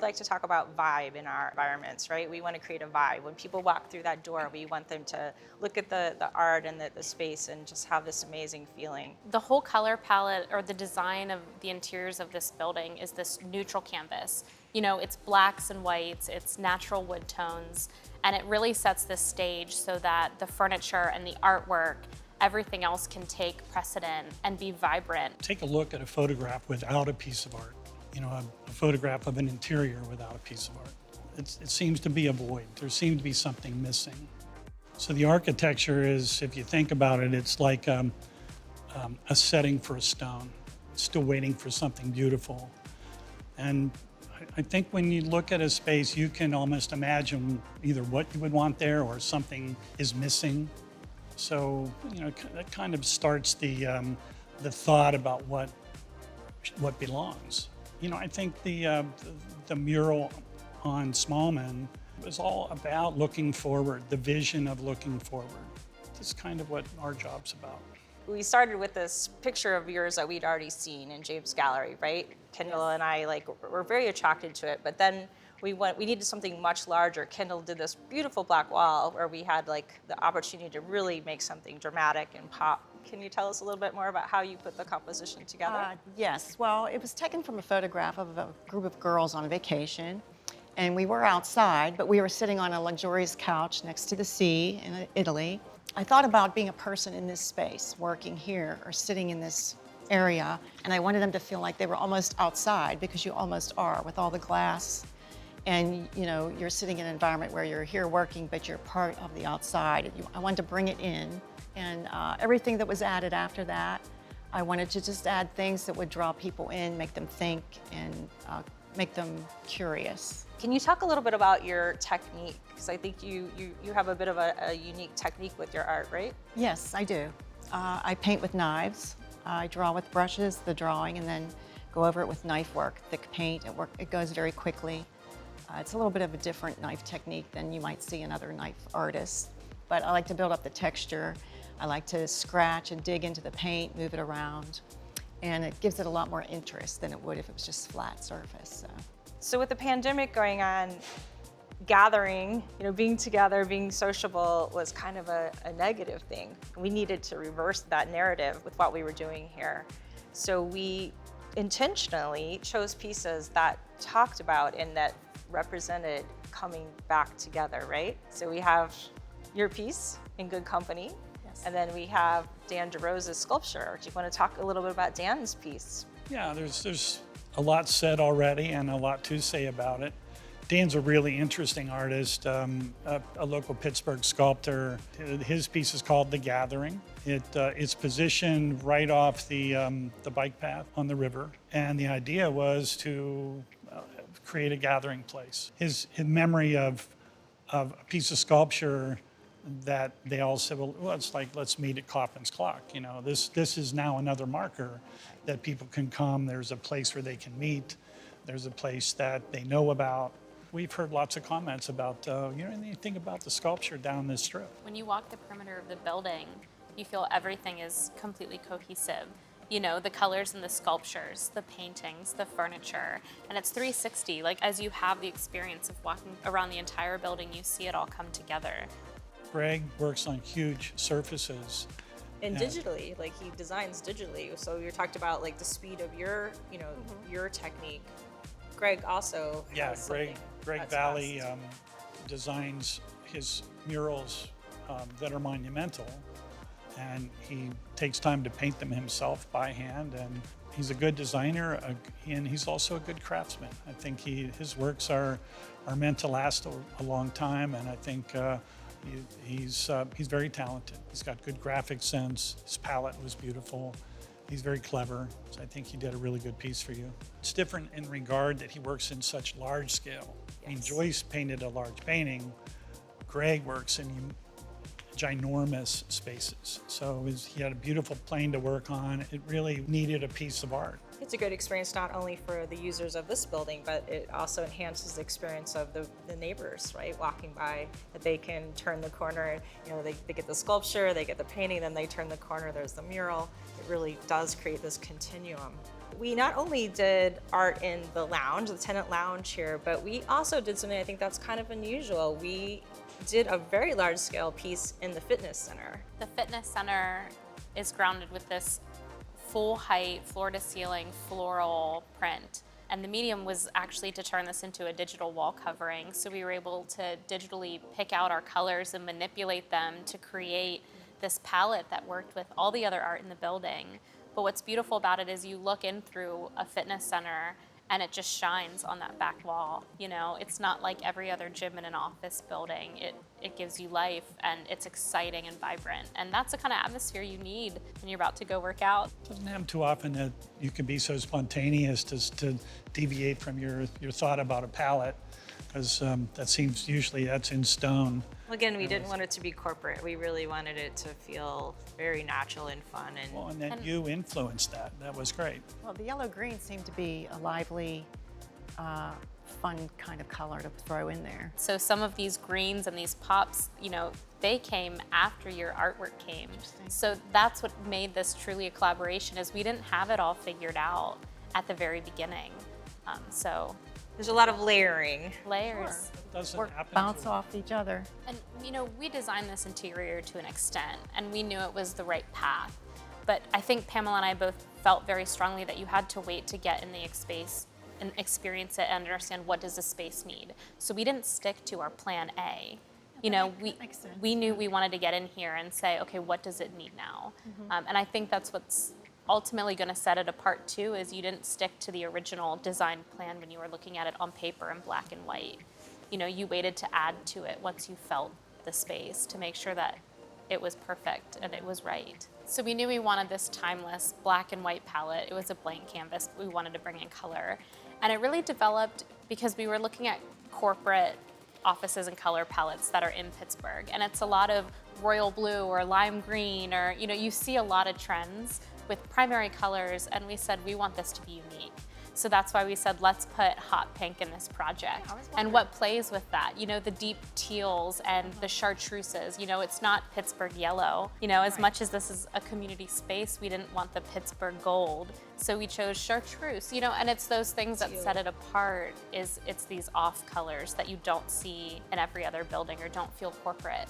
like to talk about vibe in our environments, right? We want to create a vibe. When people walk through that door, we want them to look at the art and the space and just have this amazing feeling. The whole color palette or the design of the interiors of this building is this neutral canvas. You know, it's blacks and whites, it's natural wood tones, and it really sets the stage so that the furniture and the artwork, everything else can take precedent and be vibrant. Take a look at a photograph without a piece of art. You know, a photograph of an interior without a piece of art. It seems to be a void. There seems to be something missing. So the architecture is, if you think about it, it's like a setting for a stone. It's still waiting for something beautiful. And I think when you look at a space, you can almost imagine either what you would want there or something is missing. So, you know, that kind of starts the thought about what belongs. You know, I think the mural on Smallman was all about looking forward, the vision of looking forward. That's kind of what our job's about. We started with this picture of yours that we'd already seen in James' gallery, right? Kendall and I were very attracted to it, but then we needed something much larger. Kendall did this beautiful black wall where we had the opportunity to really make something dramatic and pop. Can you tell us a little bit more about how you put the composition together? Yes, well, it was taken from a photograph of a group of girls on vacation. And we were outside, but we were sitting on a luxurious couch next to the sea in Italy. I thought about being a person in this space, working here or sitting in this area, and I wanted them to feel like they were almost outside, because you almost are with all the glass. And you know, you're sitting in an environment where you're here working, but you're part of the outside. I wanted to bring it in, and everything that was added after that, I wanted to just add things that would draw people in, make them think, and make them curious. Can you talk a little bit about your technique? Because I think you have a bit of a unique technique with your art, right? Yes, I do. I paint with knives. I draw with brushes, the drawing, and then go over it with knife work, thick paint. It goes very quickly. It's a little bit of a different knife technique than you might see in other knife artists. But I like to build up the texture. I like to scratch and dig into the paint, move it around. And it gives it a lot more interest than it would if it was just flat surface. So with the pandemic going on, gathering, being together, being sociable was kind of a negative thing. We needed to reverse that narrative with what we were doing here. So we intentionally chose pieces that talked about and that represented coming back together, right? So we have your piece, In Good Company, and then we have Dan DeRosa's sculpture. Do you want to talk a little bit about Dan's piece? Yeah, there's a lot said already and a lot to say about it. Dan's a really interesting artist, a local Pittsburgh sculptor. His piece is called The Gathering. It's positioned right off the bike path on the river, and the idea was to create a gathering place. His memory of a piece of sculpture that they all said, well, it's like, let's meet at Kaufman's Clock. You know, this is now another marker that people can come. There's a place where they can meet. There's a place that they know about. We've heard lots of comments about, anything about the sculpture down this strip. When you walk the perimeter of the building, you feel everything is completely cohesive. You know, the colors and the sculptures, the paintings, the furniture, and it's 360. Like, as you have the experience of walking around the entire building, you see it all come together. Greg works on huge surfaces. And digitally, he designs digitally. So you talked about the speed of your, your technique. Greg also has Greg Valley designs his murals that are monumental, and he takes time to paint them himself by hand, and he's a good designer, and he's also a good craftsman. I think his works are meant to last a long time, and I think he's very talented. He's got good graphic sense. His palette was beautiful. He's very clever, so I think he did a really good piece for you. It's different in regard that he works in such large scale. Yes. I mean, Joyce painted a large painting. Greg works in ginormous spaces. So he had a beautiful plane to work on. It really needed a piece of art. It's a good experience not only for the users of this building, but it also enhances the experience of the neighbors, right? Walking by, that they can turn the corner, they get the sculpture, they get the painting, then they turn the corner, there's the mural. It really does create this continuum. We not only did art in the lounge, the tenant lounge here, but we also did something I think that's kind of unusual. We did a very large scale piece in the fitness center. The fitness center is grounded with this full height, floor to ceiling floral print. And the medium was actually to turn this into a digital wall covering. So we were able to digitally pick out our colors and manipulate them to create this palette that worked with all the other art in the building. But what's beautiful about it is you look in through a fitness center and it just shines on that back wall. You know, it's not like every other gym in an office building. It gives you life and it's exciting and vibrant. And that's the kind of atmosphere you need when you're about to go work out. It doesn't happen too often that you can be so spontaneous to deviate from your thought about a palette, because that seems usually that's in stone. Again, we didn't want it to be corporate. We really wanted it to feel very natural and fun. Well, and then you influenced that. That was great. Well, the yellow-green seemed to be a lively, fun kind of color to throw in there. So some of these greens and these pops, you know, they came after your artwork came. So that's what made this truly a collaboration, is we didn't have it all figured out at the very beginning. So there's a lot of layering. layers. It doesn't Or happen bounce too off each other. And you know, we designed this interior to an extent, and we knew it was the right path. But I think Pamela and I both felt very strongly that you had to wait to get in the space and experience it and understand what does the space need. So we didn't stick to our plan A. You know, makes sense. we knew we wanted to get in here and say, okay, what does it need now? And I think that's what's ultimately going to set it apart too, is you didn't stick to the original design plan when you were looking at it on paper in black and white. You know, you waited to add to it once you felt the space to make sure that it was perfect and it was right. So we knew we wanted this timeless black and white palette. It was a blank canvas, but we wanted to bring in color. And it really developed because we were looking at corporate offices and color palettes that are in Pittsburgh. And it's a lot of royal blue or lime green, or, you know, you see a lot of trends with primary colors, and we said we want this to be unique. So that's why we said, let's put hot pink in this project. And what plays with that? You know, the deep teals and the chartreuses. You know, it's not Pittsburgh yellow. You know, as much as this is a community space, we didn't want the Pittsburgh gold. So we chose chartreuse, you know, and it's those things that set it apart, is it's these off colors that you don't see in every other building or don't feel corporate.